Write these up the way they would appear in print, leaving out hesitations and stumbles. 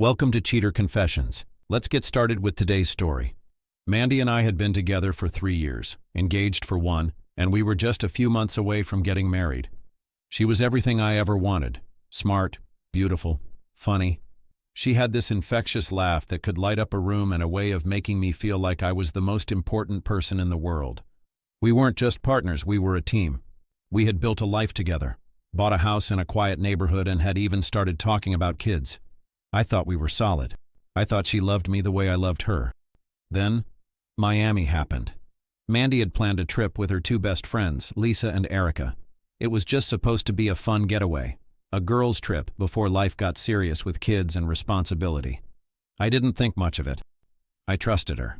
Welcome to Cheater Confessions. Let's get started with today's story. Mandy and I had been together for 3 years, engaged for 1, and we were just a few months away from getting married. She was everything I ever wanted. Smart, beautiful, funny. She had this infectious laugh that could light up a room and a way of making me feel like I was the most important person in the world. We weren't just partners, we were a team. We had built a life together, bought a house in a quiet neighborhood, and had even started talking about kids. I thought we were solid. I thought she loved me the way I loved her. Then, Miami happened. Mandy had planned a trip with her 2 best friends, Lisa and Erica. It was just supposed to be a fun getaway, a girls' trip before life got serious with kids and responsibility. I didn't think much of it. I trusted her.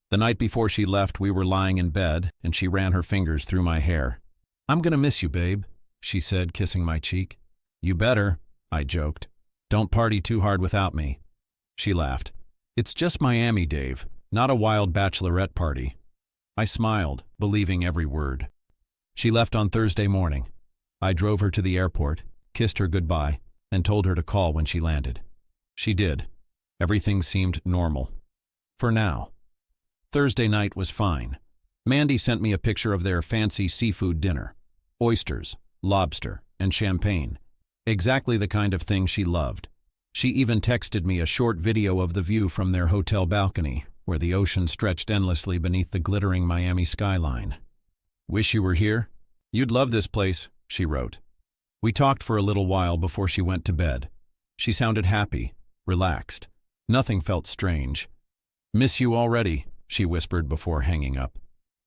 The night before she left, we were lying in bed, and she ran her fingers through my hair. "I'm gonna miss you, babe," she said, kissing my cheek. "You better," I joked. "Don't party too hard without me." She laughed. "It's just Miami, Dave, not a wild bachelorette party." I smiled, believing every word. She left on Thursday morning. I drove her to the airport, kissed her goodbye, and told her to call when she landed. She did. Everything seemed normal. For now. Thursday night was fine. Mandy sent me a picture of their fancy seafood dinner. Oysters, lobster, and champagne. Exactly the kind of thing she loved. She even texted me a short video of the view from their hotel balcony, where the ocean stretched endlessly beneath the glittering Miami skyline. "Wish you were here? You'd love this place," she wrote. We talked for a little while before she went to bed. She sounded happy, relaxed. Nothing felt strange. "Miss you already," she whispered before hanging up.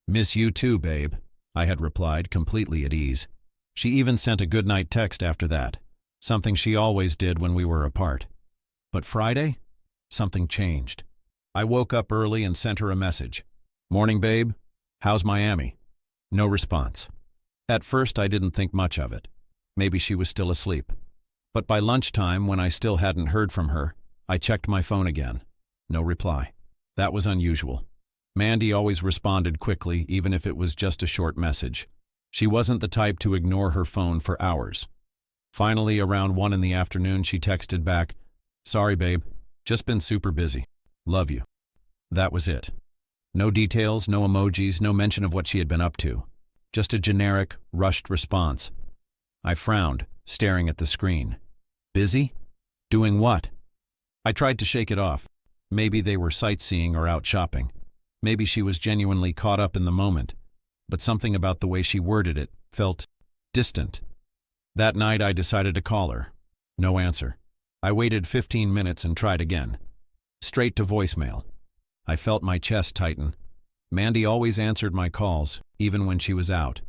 "Miss you too, babe," I had replied, completely at ease. She even sent a goodnight text after that, something she always did when we were apart. But Friday, something changed. I woke up early and sent her a message. "Morning, babe. How's Miami?" No response. At first, I didn't think much of it. Maybe she was still asleep. But by lunchtime, when I still hadn't heard from her, I checked my phone again. No reply. That was unusual. Mandy always responded quickly, even if it was just a short message. She wasn't the type to ignore her phone for hours. Finally, around 1 in the afternoon, she texted back, "Sorry, babe. Just been super busy. Love you." That was it. No details, no emojis, no mention of what she had been up to. Just a generic, rushed response. I frowned, staring at the screen. Busy? Doing what? I tried to shake it off. Maybe they were sightseeing or out shopping. Maybe she was genuinely caught up in the moment. But something about the way she worded it felt distant. That night, I decided to call her. No answer. I waited 15 minutes and tried again. Straight to voicemail. I felt my chest tighten. Mandy always answered my calls, even when she was out.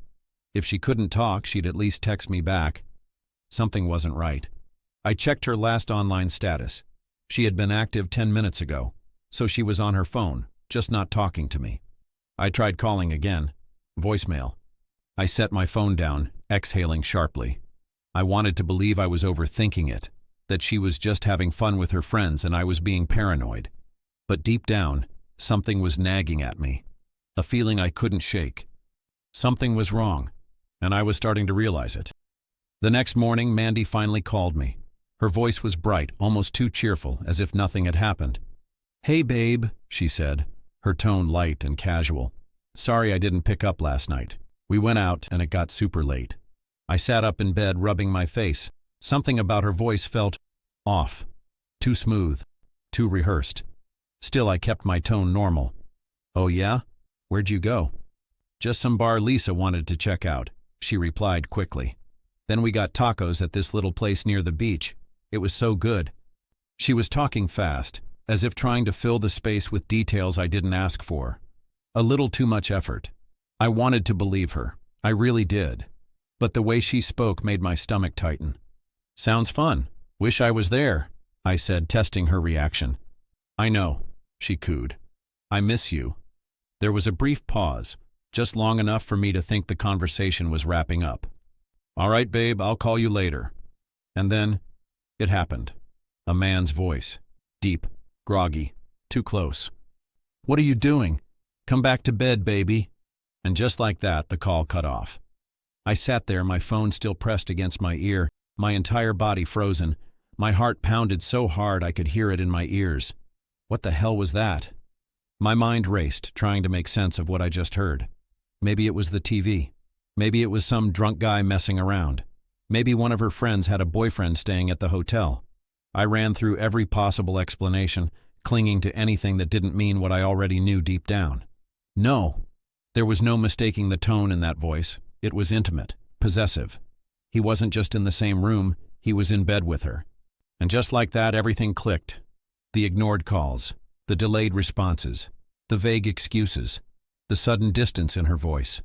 If she couldn't talk, she'd at least text me back. Something wasn't right. I checked her last online status. She had been active 10 minutes ago, so she was on her phone, just not talking to me. I tried calling again. Voicemail. I set my phone down, exhaling sharply. I wanted to believe I was overthinking it, that she was just having fun with her friends and I was being paranoid. But deep down, something was nagging at me, a feeling I couldn't shake. Something was wrong, and I was starting to realize it. The next morning, Mandy finally called me. Her voice was bright, almost too cheerful, as if nothing had happened. "Hey, babe," she said, her tone light and casual. "Sorry I didn't pick up last night. We went out and it got super late." I sat up in bed, rubbing my face. Something about her voice felt off, too smooth, too rehearsed. Still, I kept my tone normal. "Oh yeah? Where'd you go?" "Just some bar Lisa wanted to check out," she replied quickly. "Then we got tacos at this little place near the beach. It was so good." She was talking fast, as if trying to fill the space with details I didn't ask for. A little too much effort. I wanted to believe her. I really did. But the way she spoke made my stomach tighten. "Sounds fun. Wish I was there," I said, testing her reaction. "I know," she cooed. "I miss you." There was a brief pause, just long enough for me to think the conversation was wrapping up. "All right, babe, I'll call you later." And then, it happened. A man's voice. Deep, groggy, too close. "What are you doing? Come back to bed, baby." And just like that, the call cut off. I sat there, my phone still pressed against my ear, my entire body frozen, My heart pounded so hard I could hear it in my ears. What the hell was that? My mind raced, trying to make sense of what I just heard. Maybe it was the TV. Maybe it was some drunk guy messing around. Maybe one of her friends had a boyfriend staying at the hotel. I ran through every possible explanation, clinging to anything that didn't mean what I already knew deep down. No. There was no mistaking the tone in that voice. It was intimate, possessive. He wasn't just in the same room, he was in bed with her. And just like that, everything clicked. The ignored calls, the delayed responses, the vague excuses, the sudden distance in her voice.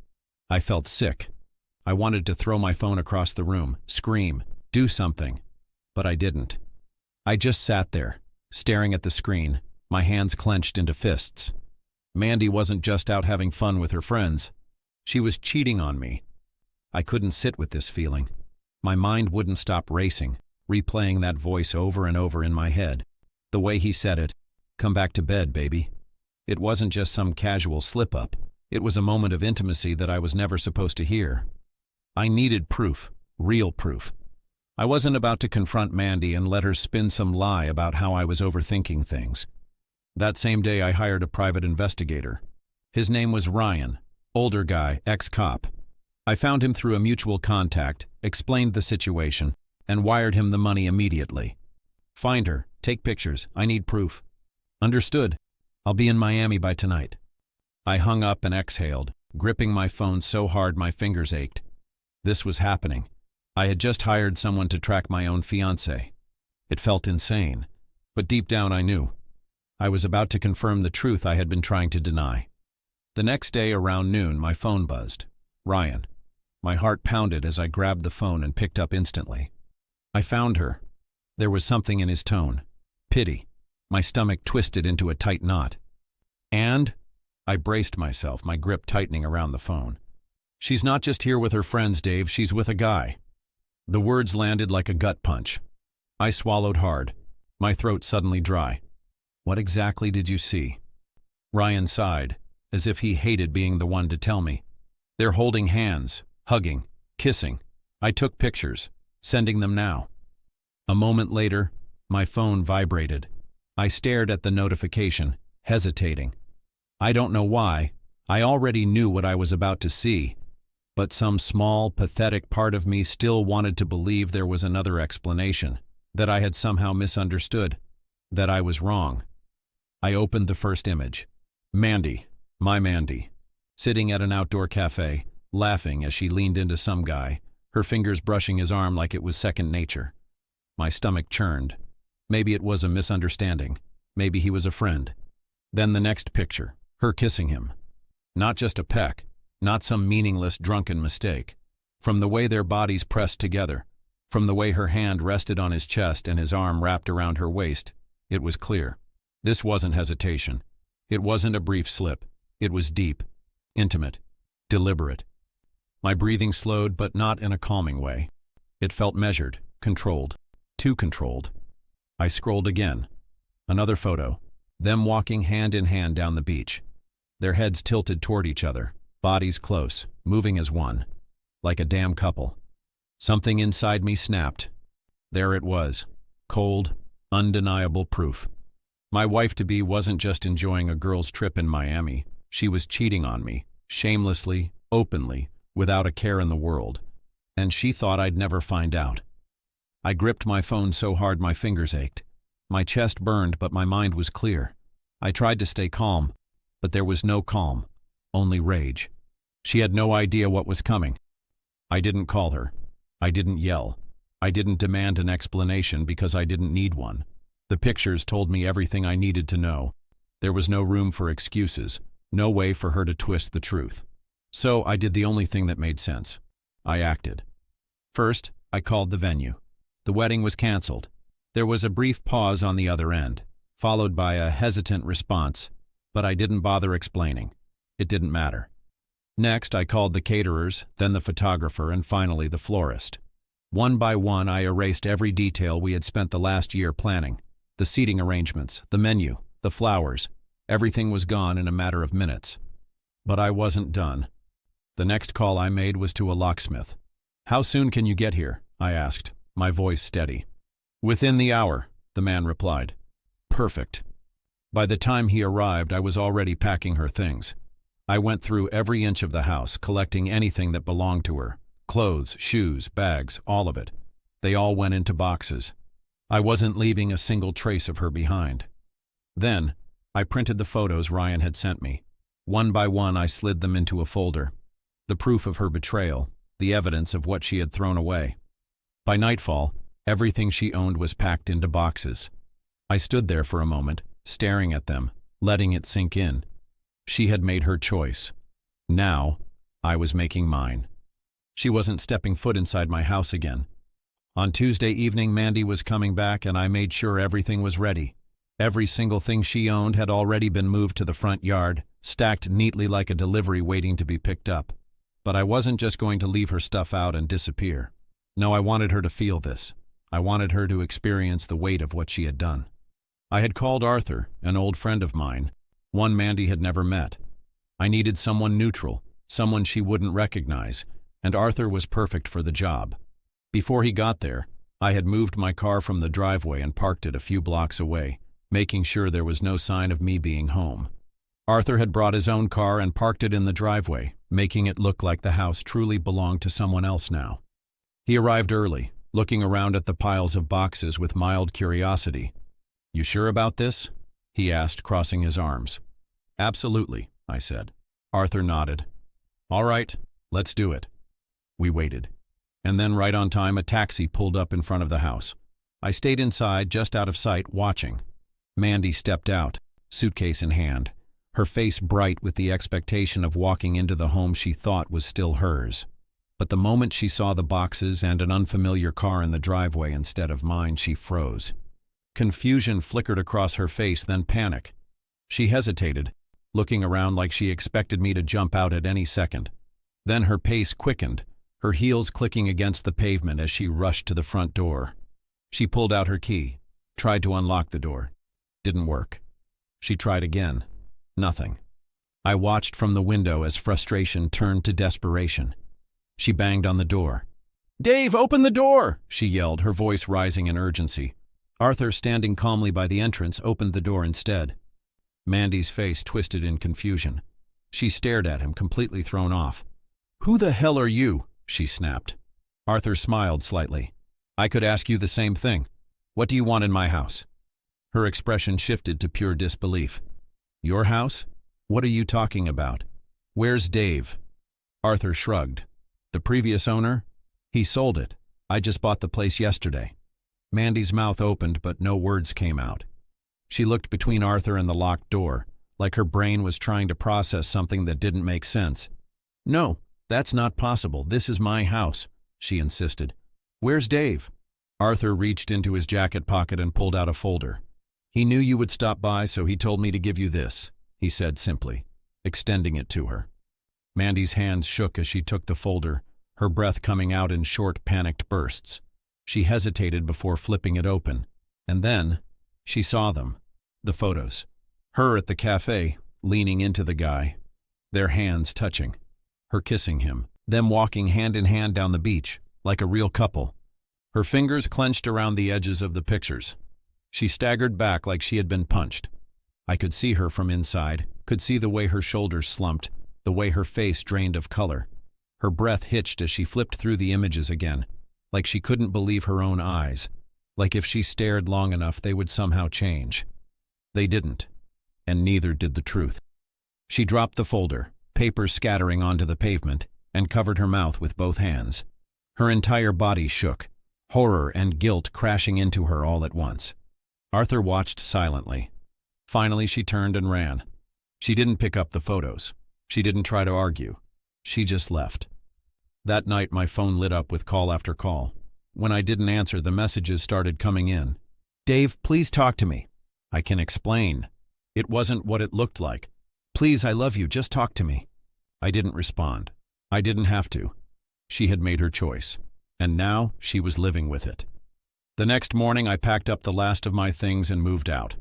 I felt sick. I wanted to throw my phone across the room, scream, do something. But I didn't. I just sat there, staring at the screen, my hands clenched into fists. Mandy wasn't just out having fun with her friends. She was cheating on me. I couldn't sit with this feeling. My mind wouldn't stop racing, replaying that voice over and over in my head. The way he said it, "Come back to bed, baby." It wasn't just some casual slip-up. It was a moment of intimacy that I was never supposed to hear. I needed proof, real proof. I wasn't about to confront Mandy and let her spin some lie about how I was overthinking things. That same day I hired a private investigator. His name was Ryan, older guy, ex-cop. I found him through a mutual contact, explained the situation, and wired him the money immediately. "Find her, take pictures, I need proof." "Understood. I'll be in Miami by tonight." I hung up and exhaled, gripping my phone so hard my fingers ached. This was happening. I had just hired someone to track my own fiancée. It felt insane, but deep down I knew. I was about to confirm the truth I had been trying to deny. The next day around noon, my phone buzzed. Ryan. My heart pounded as I grabbed the phone and picked up instantly. I found her. There was something in his tone. Pity. My stomach twisted into a tight knot. "And?" I braced myself, my grip tightening around the phone. "She's not just here with her friends, Dave, she's with a guy." The words landed like a gut punch. I swallowed hard, my throat suddenly dry. "What exactly did you see?" Ryan sighed, as if he hated being the one to tell me. "They're holding hands, hugging, kissing. I took pictures, sending them now." A moment later, my phone vibrated. I stared at the notification, hesitating. I don't know why. I already knew what I was about to see, but some small, pathetic part of me still wanted to believe there was another explanation, that I had somehow misunderstood, that I was wrong. I opened the first image. Mandy, my Mandy, sitting at an outdoor cafe, laughing as she leaned into some guy, her fingers brushing his arm like it was second nature. My stomach churned. Maybe it was a misunderstanding. Maybe he was a friend. Then the next picture, her kissing him. Not just a peck, not some meaningless drunken mistake. From the way their bodies pressed together, from the way her hand rested on his chest and his arm wrapped around her waist, it was clear. This wasn't hesitation. It wasn't a brief slip. It was deep, intimate, deliberate. My breathing slowed, but not in a calming way. It felt measured, controlled, too controlled. I scrolled again. Another photo. Them walking hand in hand down the beach. Their heads tilted toward each other, bodies close, moving as one. Like a damn couple. Something inside me snapped. There it was. Cold, undeniable proof. My wife-to-be wasn't just enjoying a girl's trip in Miami. She was cheating on me, shamelessly, openly, without a care in the world. And she thought I'd never find out. I gripped my phone so hard my fingers ached. My chest burned, but my mind was clear. I tried to stay calm, but there was no calm, only rage. She had no idea what was coming. I didn't call her. I didn't yell. I didn't demand an explanation because I didn't need one. The pictures told me everything I needed to know. There was no room for excuses, no way for her to twist the truth. So I did the only thing that made sense. I acted. First, I called the venue. The wedding was canceled. There was a brief pause on the other end, followed by a hesitant response, but I didn't bother explaining. It didn't matter. Next, I called the caterers, then the photographer, and finally the florist. One by one, I erased every detail we had spent the last year planning. The seating arrangements, the menu, the flowers. Everything was gone in a matter of minutes. But I wasn't done. The next call I made was to a locksmith. "How soon can you get here?" I asked, my voice steady. "Within the hour," the man replied. "Perfect." By the time he arrived, I was already packing her things. I went through every inch of the house, collecting anything that belonged to her. Clothes, shoes, bags, all of it. They all went into boxes. I wasn't leaving a single trace of her behind. Then, I printed the photos Ryan had sent me. One by one, I slid them into a folder. The proof of her betrayal, the evidence of what she had thrown away. By nightfall, everything she owned was packed into boxes. I stood there for a moment, staring at them, letting it sink in. She had made her choice. Now, I was making mine. She wasn't stepping foot inside my house again. On Tuesday evening, Mandy was coming back, and I made sure everything was ready. Every single thing she owned had already been moved to the front yard, stacked neatly like a delivery waiting to be picked up. But I wasn't just going to leave her stuff out and disappear. No, I wanted her to feel this. I wanted her to experience the weight of what she had done. I had called Arthur, an old friend of mine, one Mandy had never met. I needed someone neutral, someone she wouldn't recognize, and Arthur was perfect for the job. Before he got there, I had moved my car from the driveway and parked it a few blocks away, making sure there was no sign of me being home. Arthur had brought his own car and parked it in the driveway, making it look like the house truly belonged to someone else now. He arrived early, looking around at the piles of boxes with mild curiosity. "You sure about this?" he asked, crossing his arms. "Absolutely," I said. Arthur nodded. "All right, let's do it." We waited. And then right on time, a taxi pulled up in front of the house. I stayed inside, just out of sight, watching. Mandy stepped out, suitcase in hand, her face bright with the expectation of walking into the home she thought was still hers. But the moment she saw the boxes and an unfamiliar car in the driveway instead of mine, she froze. Confusion flickered across her face, then panic. She hesitated, looking around like she expected me to jump out at any second. Then her pace quickened, her heels clicking against the pavement as she rushed to the front door. She pulled out her key, tried to unlock the door. Didn't work. She tried again. Nothing. I watched from the window as frustration turned to desperation. She banged on the door. "Dave, open the door!" she yelled, her voice rising in urgency. Arthur, standing calmly by the entrance, opened the door instead. Mandy's face twisted in confusion. She stared at him, completely thrown off. "Who the hell are you?" she snapped. Arthur smiled slightly. "I could ask you the same thing. What do you want in my house?" Her expression shifted to pure disbelief. "Your house? What are you talking about? Where's Dave?" Arthur shrugged. "The previous owner? He sold it. I just bought the place yesterday." Mandy's mouth opened, but no words came out. She looked between Arthur and the locked door, like her brain was trying to process something that didn't make sense. "No, that's not possible. This is my house," she insisted. "Where's Dave?" Arthur reached into his jacket pocket and pulled out a folder. "He knew you would stop by, so he told me to give you this," he said simply, extending it to her. Mandy's hands shook as she took the folder, her breath coming out in short, panicked bursts. She hesitated before flipping it open, and then she saw them, the photos. Her at the cafe, leaning into the guy, their hands touching, her kissing him, them walking hand in hand down the beach, like a real couple. Her fingers clenched around the edges of the pictures. She staggered back like she had been punched. I could see her from inside, could see the way her shoulders slumped, the way her face drained of color. Her breath hitched as she flipped through the images again, like she couldn't believe her own eyes, like if she stared long enough they would somehow change. They didn't, and neither did the truth. She dropped the folder, papers scattering onto the pavement, and covered her mouth with both hands. Her entire body shook, horror and guilt crashing into her all at once. Arthur watched silently. Finally, she turned and ran. She didn't pick up the photos. She didn't try to argue. She just left. That night, my phone lit up with call after call. When I didn't answer, the messages started coming in. "Dave, please talk to me." "I can explain. It wasn't what it looked like. Please, I love you, just talk to me." I didn't respond. I didn't have to. She had made her choice, and now she was living with it. The next morning, I packed up the last of my things and moved out.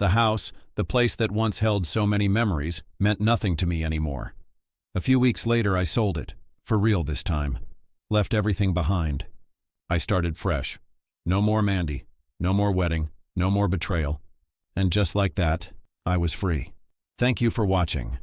The house, the place that once held so many memories, meant nothing to me anymore. A few weeks later, I sold it, for real this time. Left everything behind. I started fresh. No more Mandy. no more wedding, no more betrayal. And just like that, I was free. Thank you for watching.